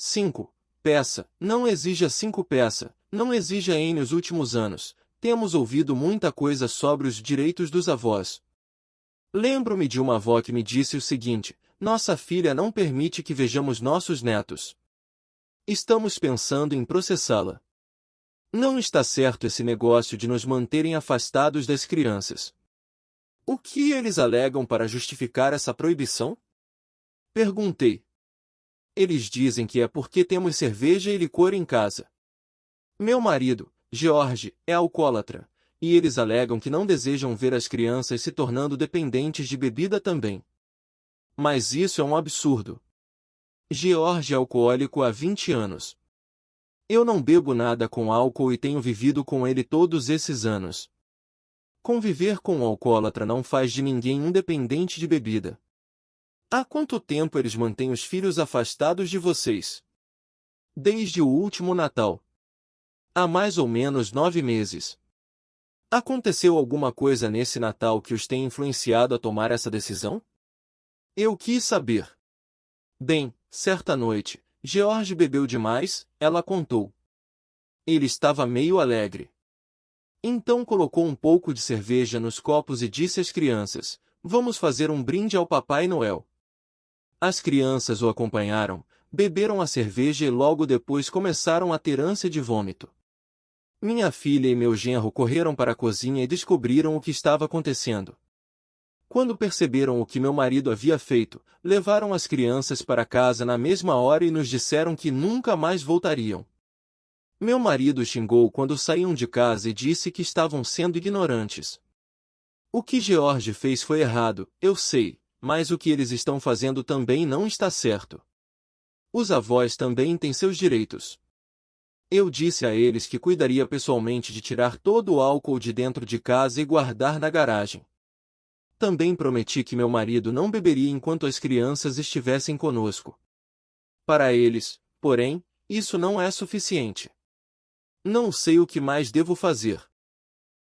5. Peça, não exija 5 peça, não exija N nos últimos anos. Temos ouvido muita coisa sobre os direitos dos avós. Lembro-me de uma avó que me disse o seguinte: nossa filha não permite que vejamos nossos netos. Estamos pensando em processá-la. Não está certo esse negócio de nos manterem afastados das crianças. O que eles alegam para justificar essa proibição? Perguntei. Eles dizem que é porque temos cerveja e licor em casa. Meu marido, George, é alcoólatra, e eles alegam que não desejam ver as crianças se tornando dependentes de bebida também. Mas isso é um absurdo. George é alcoólico há 20 anos. Eu não bebo nada com álcool e tenho vivido com ele todos esses anos. Conviver com um alcoólatra não faz de ninguém um dependente de bebida. Há quanto tempo eles mantêm os filhos afastados de vocês? Desde o último Natal. Há mais ou menos 9 meses. Aconteceu alguma coisa nesse Natal que os tenha influenciado a tomar essa decisão? Eu quis saber. Bem, certa noite, George bebeu demais, ela contou. Ele estava meio alegre. Então colocou um pouco de cerveja nos copos e disse às crianças: vamos fazer um brinde ao Papai Noel. As crianças o acompanharam, beberam a cerveja e logo depois começaram a ter ânsia de vômito. Minha filha e meu genro correram para a cozinha e descobriram o que estava acontecendo. Quando perceberam o que meu marido havia feito, levaram as crianças para casa na mesma hora e nos disseram que nunca mais voltariam. Meu marido xingou quando saíam de casa e disse que estavam sendo ignorantes. O que George fez foi errado, eu sei, mas o que eles estão fazendo também não está certo. Os avós também têm seus direitos. Eu disse a eles que cuidaria pessoalmente de tirar todo o álcool de dentro de casa e guardar na garagem. Também prometi que meu marido não beberia enquanto as crianças estivessem conosco. Para eles, porém, isso não é suficiente. Não sei o que mais devo fazer.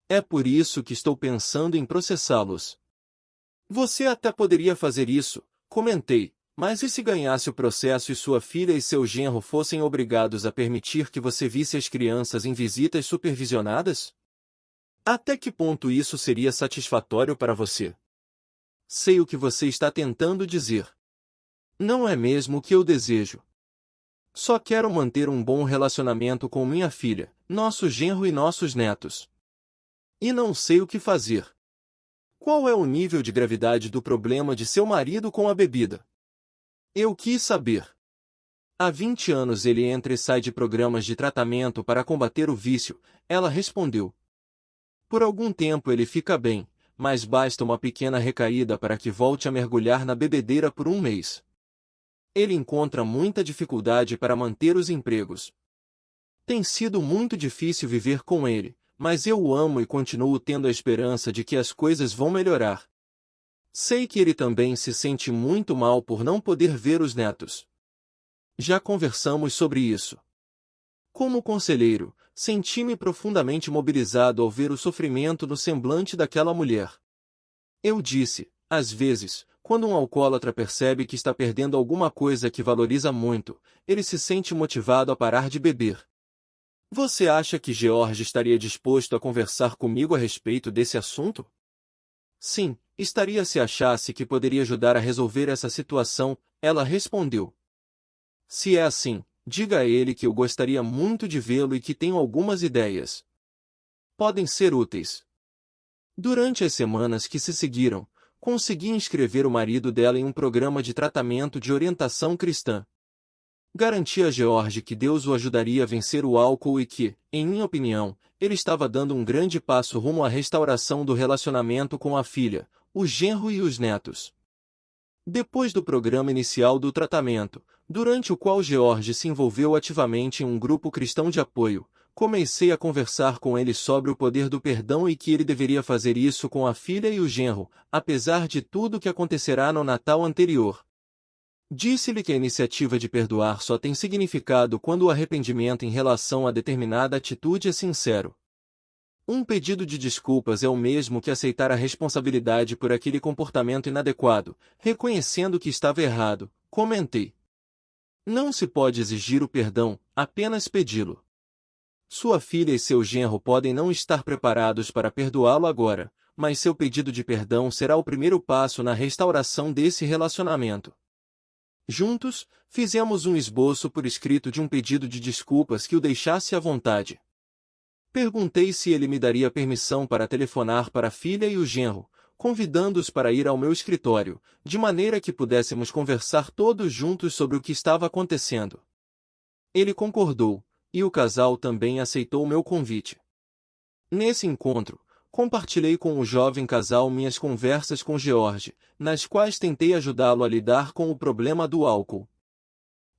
É por isso que estou pensando em processá-los. Você até poderia fazer isso, comentei, mas e se ganhasse o processo e sua filha e seu genro fossem obrigados a permitir que você visse as crianças em visitas supervisionadas? Até que ponto isso seria satisfatório para você? Sei o que você está tentando dizer. Não é mesmo o que eu desejo. Só quero manter um bom relacionamento com minha filha, nosso genro e nossos netos. E não sei o que fazer. Qual é o nível de gravidade do problema de seu marido com a bebida? Eu quis saber. Há 20 anos ele entra e sai de programas de tratamento para combater o vício, ela respondeu. Por algum tempo ele fica bem, mas basta uma pequena recaída para que volte a mergulhar na bebedeira por um mês. Ele encontra muita dificuldade para manter os empregos. Tem sido muito difícil viver com ele, mas eu o amo e continuo tendo a esperança de que as coisas vão melhorar. Sei que ele também se sente muito mal por não poder ver os netos. Já conversamos sobre isso. Como conselheiro, senti-me profundamente mobilizado ao ver o sofrimento no semblante daquela mulher. Eu disse, às vezes, quando um alcoólatra percebe que está perdendo alguma coisa que valoriza muito, ele se sente motivado a parar de beber. Você acha que George estaria disposto a conversar comigo a respeito desse assunto? Sim, estaria se achasse que poderia ajudar a resolver essa situação, ela respondeu. Se é assim, diga a ele que eu gostaria muito de vê-lo e que tenho algumas ideias. Podem ser úteis. Durante as semanas que se seguiram, consegui inscrever o marido dela em um programa de tratamento de orientação cristã. Garanti a George que Deus o ajudaria a vencer o álcool e que, em minha opinião, ele estava dando um grande passo rumo à restauração do relacionamento com a filha, o genro e os netos. Depois do programa inicial do tratamento, durante o qual George se envolveu ativamente em um grupo cristão de apoio, comecei a conversar com ele sobre o poder do perdão e que ele deveria fazer isso com a filha e o genro, apesar de tudo que acontecerá no Natal anterior. Disse-lhe que a iniciativa de perdoar só tem significado quando o arrependimento em relação a determinada atitude é sincero. Um pedido de desculpas é o mesmo que aceitar a responsabilidade por aquele comportamento inadequado, reconhecendo que estava errado, comentei. Não se pode exigir o perdão, apenas pedi-lo. Sua filha e seu genro podem não estar preparados para perdoá-lo agora, mas seu pedido de perdão será o primeiro passo na restauração desse relacionamento. Juntos, fizemos um esboço por escrito de um pedido de desculpas que o deixasse à vontade. Perguntei se ele me daria permissão para telefonar para a filha e o genro, convidando-os para ir ao meu escritório, de maneira que pudéssemos conversar todos juntos sobre o que estava acontecendo. Ele concordou, e o casal também aceitou meu convite. Nesse encontro, compartilhei com o jovem casal minhas conversas com George, nas quais tentei ajudá-lo a lidar com o problema do álcool.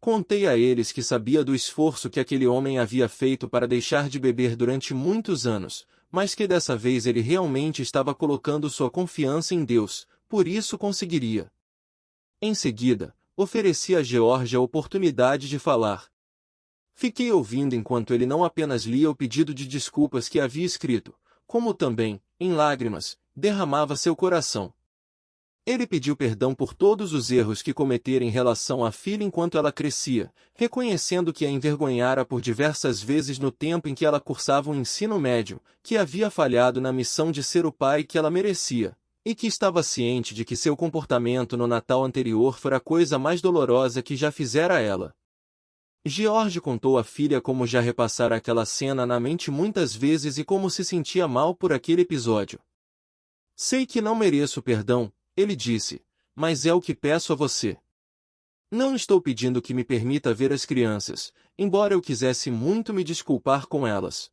Contei a eles que sabia do esforço que aquele homem havia feito para deixar de beber durante muitos anos, mas que dessa vez ele realmente estava colocando sua confiança em Deus, por isso conseguiria. Em seguida, ofereci a George a oportunidade de falar. Fiquei ouvindo enquanto ele não apenas lia o pedido de desculpas que havia escrito, como também, em lágrimas, derramava seu coração. Ele pediu perdão por todos os erros que cometera em relação à filha enquanto ela crescia, reconhecendo que a envergonhara por diversas vezes no tempo em que ela cursava o ensino médio, que havia falhado na missão de ser o pai que ela merecia, e que estava ciente de que seu comportamento no Natal anterior fora a coisa mais dolorosa que já fizera a ela. George contou à filha como já repassara aquela cena na mente muitas vezes e como se sentia mal por aquele episódio. Sei que não mereço perdão, ele disse, mas é o que peço a você. Não estou pedindo que me permita ver as crianças, embora eu quisesse muito me desculpar com elas.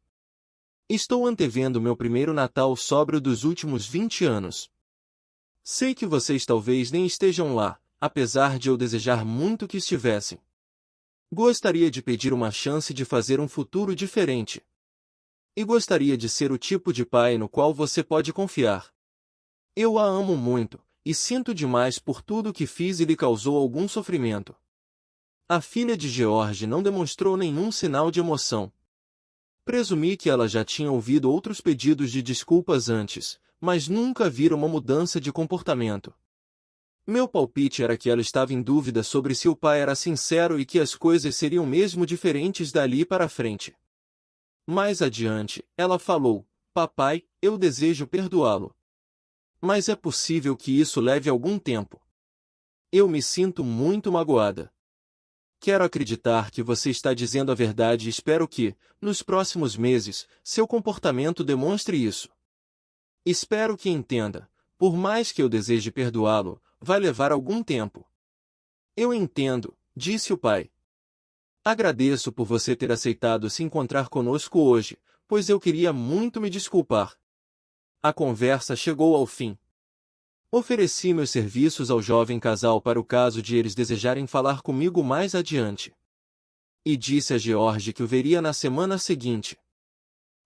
Estou antevendo meu primeiro Natal sóbrio dos últimos 20 anos. Sei que vocês talvez nem estejam lá, apesar de eu desejar muito que estivessem. Gostaria de pedir uma chance de fazer um futuro diferente. E gostaria de ser o tipo de pai no qual você pode confiar. Eu a amo muito, e sinto demais por tudo que fiz e lhe causou algum sofrimento. A filha de George não demonstrou nenhum sinal de emoção. Presumi que ela já tinha ouvido outros pedidos de desculpas antes, mas nunca vira uma mudança de comportamento. Meu palpite era que ela estava em dúvida sobre se o pai era sincero e que as coisas seriam mesmo diferentes dali para frente. Mais adiante, ela falou, papai, eu desejo perdoá-lo. Mas é possível que isso leve algum tempo. Eu me sinto muito magoada. Quero acreditar que você está dizendo a verdade e espero que, nos próximos meses, seu comportamento demonstre isso. Espero que entenda, por mais que eu deseje perdoá-lo, vai levar algum tempo. Eu entendo, disse o pai. Agradeço por você ter aceitado se encontrar conosco hoje, pois eu queria muito me desculpar. A conversa chegou ao fim. Ofereci meus serviços ao jovem casal para o caso de eles desejarem falar comigo mais adiante. E disse a George que o veria na semana seguinte.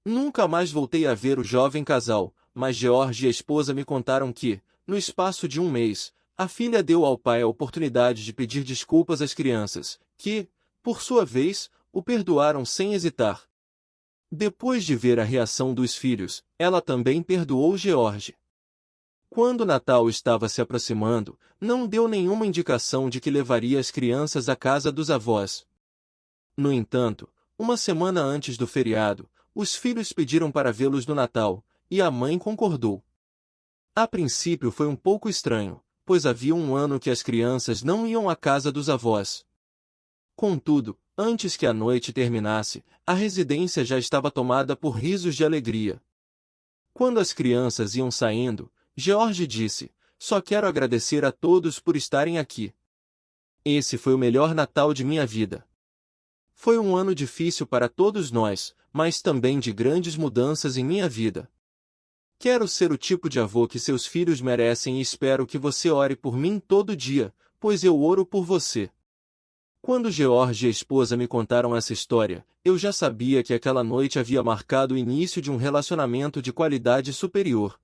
Nunca mais voltei a ver o jovem casal, mas George e a esposa me contaram que, no espaço de um mês, a filha deu ao pai a oportunidade de pedir desculpas às crianças, que, por sua vez, o perdoaram sem hesitar. Depois de ver a reação dos filhos, ela também perdoou George. Quando o Natal estava se aproximando, não deu nenhuma indicação de que levaria as crianças à casa dos avós. No entanto, uma semana antes do feriado, os filhos pediram para vê-los no Natal, e a mãe concordou. A princípio foi um pouco estranho, pois havia um ano que as crianças não iam à casa dos avós. Contudo, antes que a noite terminasse, a residência já estava tomada por risos de alegria. Quando as crianças iam saindo, George disse, só quero agradecer a todos por estarem aqui. Esse foi o melhor Natal de minha vida. Foi um ano difícil para todos nós, mas também de grandes mudanças em minha vida. Quero ser o tipo de avô que seus filhos merecem e espero que você ore por mim todo dia, pois eu oro por você. Quando George e a esposa me contaram essa história, eu já sabia que aquela noite havia marcado o início de um relacionamento de qualidade superior.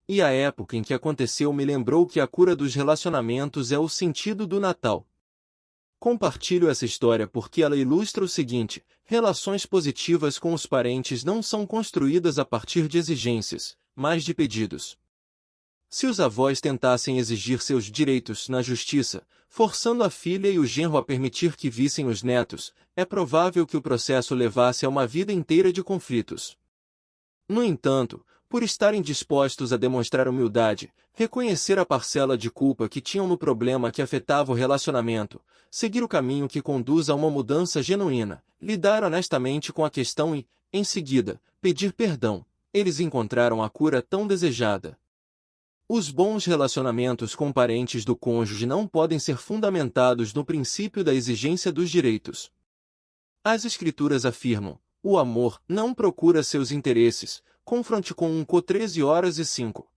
E a época em que aconteceu me lembrou que a cura dos relacionamentos é o sentido do Natal. Compartilho essa história porque ela ilustra o seguinte: relações positivas com os parentes não são construídas a partir de exigências, mas de pedidos. Se os avós tentassem exigir seus direitos na justiça, forçando a filha e o genro a permitir que vissem os netos, é provável que o processo levasse a uma vida inteira de conflitos. No entanto, por estarem dispostos a demonstrar humildade, reconhecer a parcela de culpa que tinham no problema que afetava o relacionamento, seguir o caminho que conduz a uma mudança genuína, lidar honestamente com a questão e, em seguida, pedir perdão, eles encontraram a cura tão desejada. Os bons relacionamentos com parentes do cônjuge não podem ser fundamentados no princípio da exigência dos direitos. As Escrituras afirmam: o amor não procura seus interesses. Confronte com 1 Cor 13:5.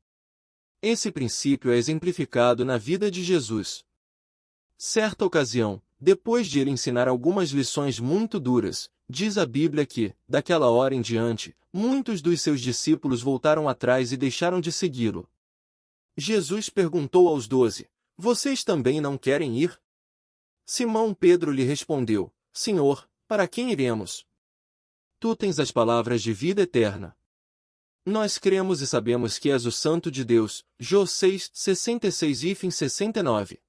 Esse princípio é exemplificado na vida de Jesus. Certa ocasião, depois de ele ensinar algumas lições muito duras, diz a Bíblia que, daquela hora em diante, muitos dos seus discípulos voltaram atrás e deixaram de segui-lo. Jesus perguntou aos 12: Vocês também não querem ir? Simão Pedro lhe respondeu: Senhor, para quem iremos? Tu tens as palavras de vida eterna. Nós cremos e sabemos que és o Santo de Deus. Jó 6:66-69.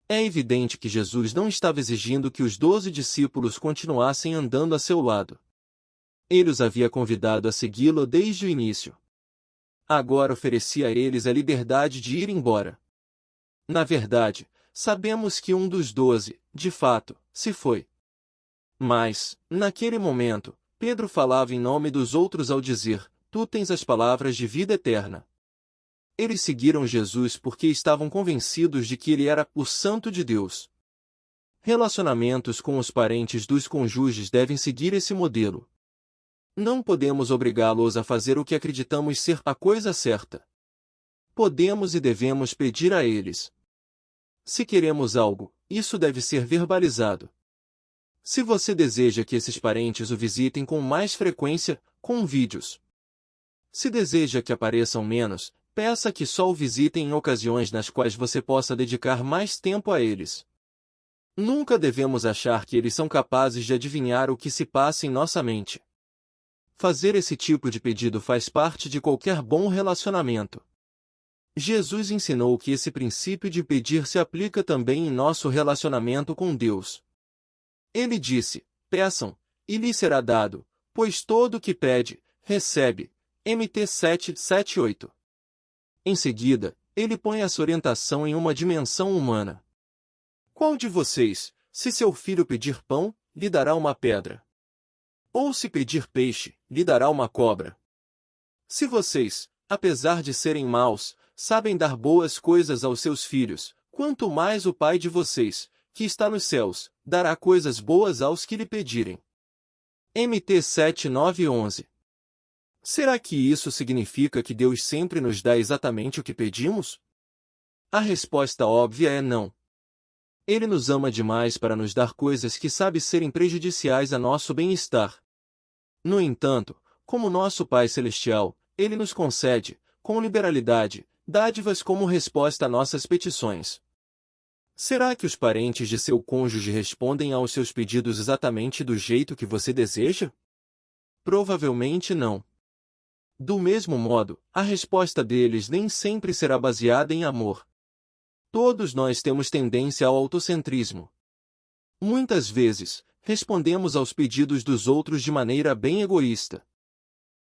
É evidente que Jesus não estava exigindo que os 12 discípulos continuassem andando a seu lado. Ele os havia convidado a segui-lo desde o início. Agora oferecia a eles a liberdade de ir embora. Na verdade, sabemos que um dos 12, de fato, se foi. Mas, naquele momento, Pedro falava em nome dos outros ao dizer: Tu tens as palavras de vida eterna. Eles seguiram Jesus porque estavam convencidos de que ele era o Santo de Deus. Relacionamentos com os parentes dos cônjuges devem seguir esse modelo. Não podemos obrigá-los a fazer o que acreditamos ser a coisa certa. Podemos e devemos pedir a eles. Se queremos algo, isso deve ser verbalizado. Se você deseja que esses parentes o visitem com mais frequência, convide-os. Se deseja que apareçam menos, peça que só o visitem em ocasiões nas quais você possa dedicar mais tempo a eles. Nunca devemos achar que eles são capazes de adivinhar o que se passa em nossa mente. Fazer esse tipo de pedido faz parte de qualquer bom relacionamento. Jesus ensinou que esse princípio de pedir se aplica também em nosso relacionamento com Deus. Ele disse: Peçam, e lhes será dado, pois todo o que pede, recebe. Mt 7:7-8. Em seguida, ele põe essa orientação em uma dimensão humana. Qual de vocês, se seu filho pedir pão, lhe dará uma pedra? Ou se pedir peixe, lhe dará uma cobra? Se vocês, apesar de serem maus, sabem dar boas coisas aos seus filhos, quanto mais o Pai de vocês, que está nos céus, dará coisas boas aos que lhe pedirem. Mt 7:9-11. Será que isso significa que Deus sempre nos dá exatamente o que pedimos? A resposta óbvia é não. Ele nos ama demais para nos dar coisas que sabe serem prejudiciais a nosso bem-estar. No entanto, como nosso Pai Celestial, Ele nos concede, com liberalidade, dádivas como resposta a nossas petições. Será que os parentes de seu cônjuge respondem aos seus pedidos exatamente do jeito que você deseja? Provavelmente não. Do mesmo modo, a resposta deles nem sempre será baseada em amor. Todos nós temos tendência ao autocentrismo. Muitas vezes, respondemos aos pedidos dos outros de maneira bem egoísta.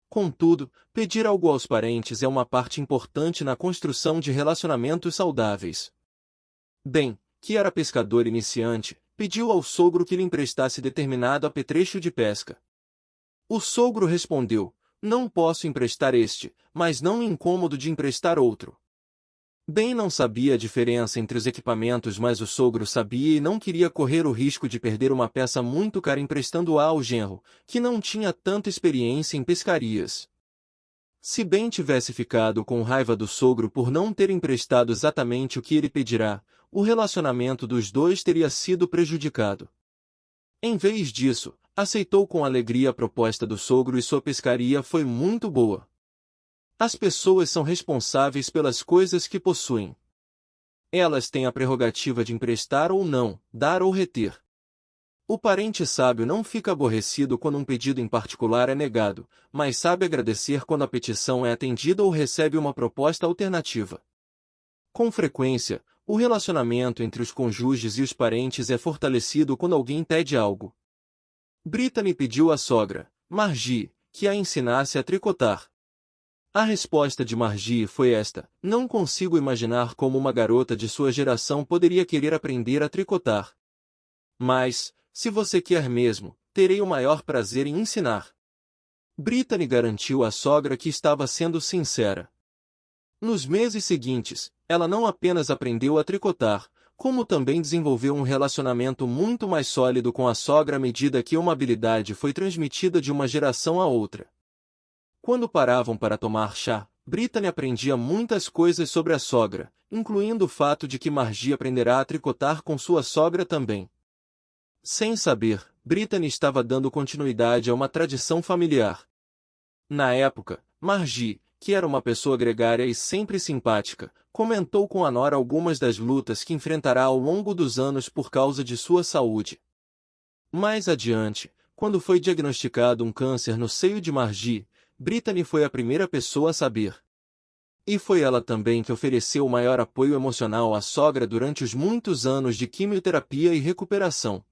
Contudo, pedir algo aos parentes é uma parte importante na construção de relacionamentos saudáveis. Ben, que era pescador iniciante, pediu ao sogro que lhe emprestasse determinado apetrecho de pesca. O sogro respondeu: Não posso emprestar este, mas não me incomodo de emprestar outro. Ben não sabia a diferença entre os equipamentos, mas o sogro sabia e não queria correr o risco de perder uma peça muito cara emprestando-a ao genro, que não tinha tanta experiência em pescarias. Se Ben tivesse ficado com raiva do sogro por não ter emprestado exatamente o que ele pedirá, o relacionamento dos dois teria sido prejudicado. Em vez disso, aceitou com alegria a proposta do sogro e sua pescaria foi muito boa. As pessoas são responsáveis pelas coisas que possuem. Elas têm a prerrogativa de emprestar ou não, dar ou reter. O parente sábio não fica aborrecido quando um pedido em particular é negado, mas sabe agradecer quando a petição é atendida ou recebe uma proposta alternativa. Com frequência, O relacionamento entre os cônjuges e os parentes é fortalecido quando alguém pede algo. Brittany pediu à sogra, Margie, que a ensinasse a tricotar. A resposta de Margie foi esta: não consigo imaginar como uma garota de sua geração poderia querer aprender a tricotar. Mas, se você quer mesmo, terei o maior prazer em ensinar. Brittany garantiu à sogra que estava sendo sincera. Nos meses seguintes, ela não apenas aprendeu a tricotar, como também desenvolveu um relacionamento muito mais sólido com a sogra à medida que uma habilidade foi transmitida de uma geração a outra. Quando paravam para tomar chá, Brittany aprendia muitas coisas sobre a sogra, incluindo o fato de que Margie aprenderá a tricotar com sua sogra também. Sem saber, Brittany estava dando continuidade a uma tradição familiar. Na época, Margie, que era uma pessoa gregária e sempre simpática, comentou com a nora algumas das lutas que enfrentará ao longo dos anos por causa de sua saúde. Mais adiante, quando foi diagnosticado um câncer no seio de Margie, Brittany foi a primeira pessoa a saber. E foi ela também que ofereceu o maior apoio emocional à sogra durante os muitos anos de quimioterapia e recuperação.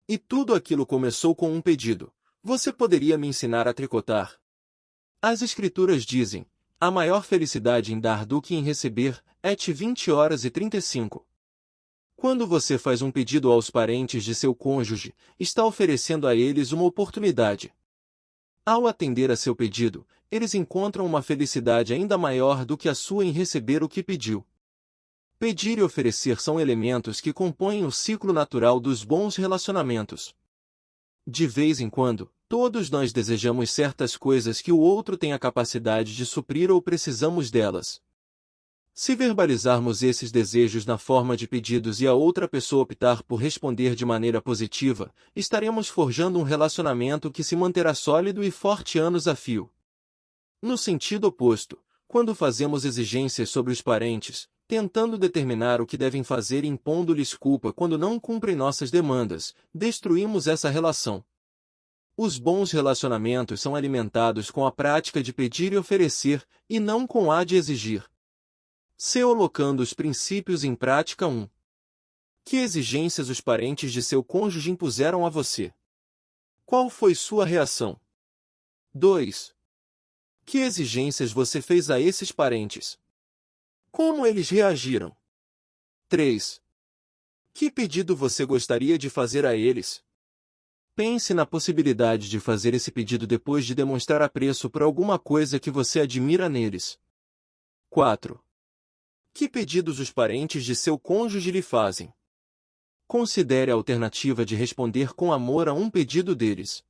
E tudo aquilo começou com um pedido: você poderia me ensinar a tricotar? As escrituras dizem: a maior felicidade em dar do que em receber, et 20:35. Quando você faz um pedido aos parentes de seu cônjuge, está oferecendo a eles uma oportunidade. Ao atender a seu pedido, eles encontram uma felicidade ainda maior do que a sua em receber o que pediu. Pedir e oferecer são elementos que compõem o ciclo natural dos bons relacionamentos. De vez em quando, todos nós desejamos certas coisas que o outro tem a capacidade de suprir ou precisamos delas. Se verbalizarmos esses desejos na forma de pedidos e a outra pessoa optar por responder de maneira positiva, estaremos forjando um relacionamento que se manterá sólido e forte anos a fio. No sentido oposto, quando fazemos exigências sobre os parentes, tentando determinar o que devem fazer e impondo-lhes culpa quando não cumprem nossas demandas, destruímos essa relação. Os bons relacionamentos são alimentados com a prática de pedir e oferecer, e não com a de exigir. Colocando os princípios em prática. 1. Que exigências os parentes de seu cônjuge impuseram a você? Qual foi sua reação? 2. Que exigências você fez a esses parentes? Como eles reagiram? 3. Que pedido você gostaria de fazer a eles? Pense na possibilidade de fazer esse pedido depois de demonstrar apreço por alguma coisa que você admira neles. 4. Que pedidos os parentes de seu cônjuge lhe fazem? Considere a alternativa de responder com amor a um pedido deles.